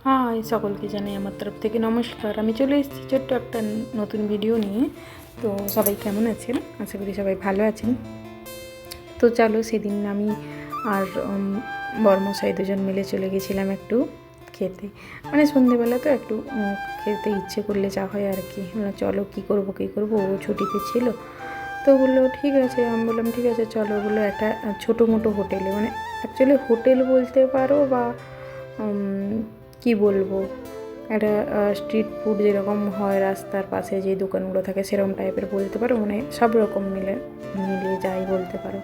High, সকলকে জানাই আমার তরফ থেকে নমস্কার। আমি চলে এসেছি ছোট্ট একটা নতুন ভিডিও নিয়ে। তো সবাই কেমন আছেন? আশা করি সবাই ভালো আছেন। তো চলো, সেদিন আমি আর বরমশাই দুজন মিলে চলে গেছিলাম একটু খেতে। মানে সন্ধেবেলা তো একটু খেতে ইচ্ছে করলে যা হয় আর কি। চলো, কী করবো, ও ছুটিতে ছিল। তো বললো ঠিক আছে। আমি বললাম ঠিক আছে চলো। বললো একটা ছোটো মোটো হোটেলে, মানে অ্যাকচুয়ালি হোটেল বলতে পারো বা কি বলবো, একটা স্ট্রিট ফুড যেরকম হয় রাস্তার পাশে যে দোকানগুলো থাকে সেরকম টাইপের বলতে পারো। মানে সব রকম মিলিয়ে যাই বলতে পারো।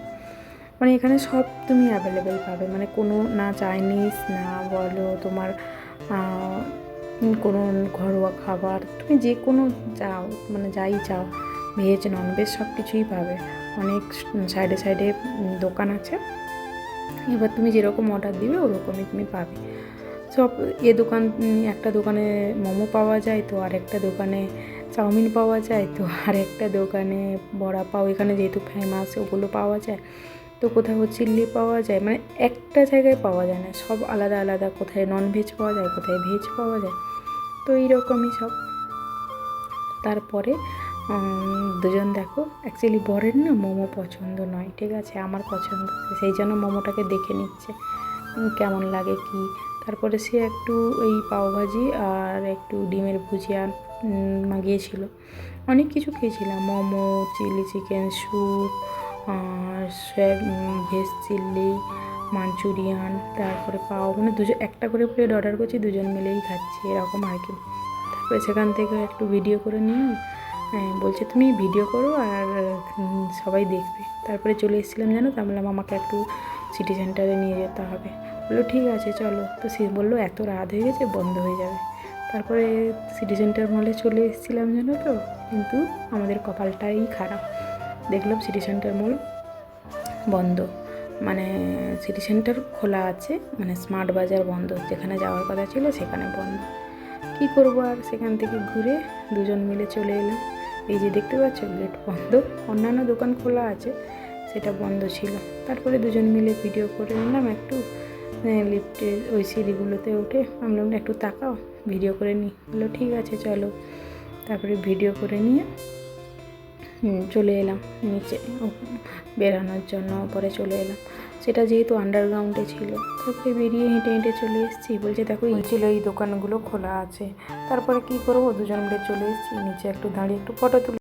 মানে এখানে সব তুমি অ্যাভেলেবেল পাবে। মানে কোনো না চাইনিজ না বলো তোমার কোনো ঘরোয়া খাবার, তুমি যে কোনো চাও, মানে যাই চাও, ভেজ ননভেজ সব কিছুই পাবে। অনেক সাইডে সাইডে দোকান আছে। এবার তুমি যেরকম অর্ডার দিবে ওরকমই তুমি পাবে। সব একটা দোকানে মোমো পাওয়া যায়, তো আরেকটা দোকানে চাউমিন পাওয়া যায়, তো আরেকটা দোকানে বড়া পাও, এখানে যেহেতু ফেমাস ওগুলো পাওয়া যায়। তো কোথাও চিল্লি পাওয়া যায়, মানে একটা জায়গায় পাওয়া যায় না, সব আলাদা আলাদা। কোথায় ননভেজ পাওয়া যায়, কোথায় ভেজ পাওয়া যায়, তো এইরকমই সব। তারপরে দুজন দেখো, অ্যাকচুয়ালি বরের না মোমো পছন্দ নয়, ঠিক আছে, আমার পছন্দ, সেই জন্য মোমোটাকে দেখে নিচ্ছে কেমন লাগে কি। তারপরে সে একটু ওই পাওভাজি আর একটু ডিমের ভুজিয়া মাগিয়েছিল। অনেক কিছু খেয়েছিলাম, মোমো, চিলি চিকেন স্যুপ, আর ভেজ চিল্লি, মাঞ্চুরিয়ান, তারপরে পাও, মানে একটা করে প্লেট অর্ডার করছি, দুজন মিলেই খাচ্ছি এরকম আর কি। তারপরে সেখান থেকে একটু ভিডিও করে নিয়ে বলছে তুমি ভিডিও করো আর সবাই দেখবে। তারপরে চলে এসেছিলাম জানো তো, বললাম আমাকে একটু সিটি সেন্টারে নিয়ে যেতে হবে। বললো ঠিক আছে চলো। তো সে বললো এত রাত হয়ে গেছে, বন্ধ হয়ে যাবে। তারপরে সিটি সেন্টার মলে চলে এসেছিলাম জানো তো, কিন্তু আমাদের কপালটাই খারাপ। দেখলাম সিটি সেন্টার মল বন্ধ। মানে সিটি সেন্টার খোলা আছে, মানে স্মার্ট বাজার বন্ধ, যেখানে যাওয়ার কথা ছিল সেখানে বন্ধ। কি করব আর, সেখান থেকে ঘুরে দুজন মিলে চলে এলাম। এই যে দেখতে পাচ্ছ গেট বন্ধ, অন্যান্য দোকান খোলা আছে, সেটা বন্ধ ছিল। তারপরে দুজন মিলে ভিডিও করে নিলাম একটু, লিফটে ওই সিঁড়িগুলোতে উঠে। আমি বললাম একটু তাকাও, ভিডিও করে নিই। বললো ঠিক আছে চলো। তারপরে ভিডিও করে নিয়ে চলে এলাম নিচে বেরানোর জন্য, পরে চলে এলাম। সেটা যেহেতু আন্ডারগ্রাউন্ডে ছিল, তারপরে বেরিয়ে হেঁটে হেঁটে চলে এসেছি। বলছে দেখো এই ছিল, এই দোকানগুলো খোলা আছে। তারপরে কি করবো, দুজন মিলে চলে এসেছি নিচে, একটু দাঁড়িয়ে একটু ফটো তুলে